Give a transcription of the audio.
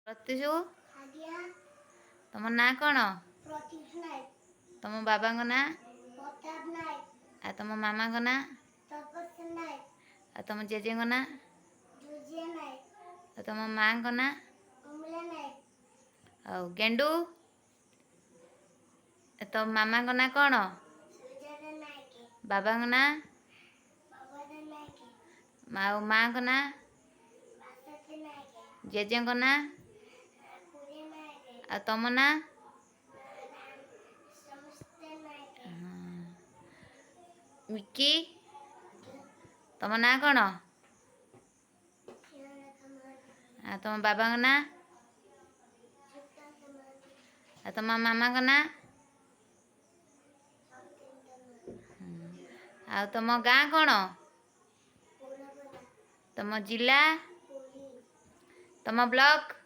ପ୍ରତ୍ୟୁଷୁ ତମ ନାଁ କ'ଣ? ତମ ବାବାଙ୍କ ନାଁ? ଆଉ ତମ ମାମାଙ୍କ ନାଁ? ଆଉ ତମ ଜେଜେଙ୍କ ନାଁ? ଆଉ ତମ ମାଆଙ୍କ ନାଁ? ଆଉ ଗେଣ୍ଡୁ ତମ ମାମାଙ୍କ ନାଁ କ'ଣ? ବାବାଙ୍କ ନାଁ? ଆଉ ମାଆଙ୍କ ନାଁ? ଜେଜେଙ୍କ ନାଁ? ଆଉ ତମ ନାଁ? ମିକି ତମ ନାଁ କ'ଣ? ଆଉ ତମ ବାବାଙ୍କ ନାଁ? ଆଉ ତମ ମାମାଙ୍କ ନାଁ? ଆଉ ତମ ଗାଁ କ'ଣ? ତମ ଜିଲ୍ଲା? ତମ ବ୍ଲକ?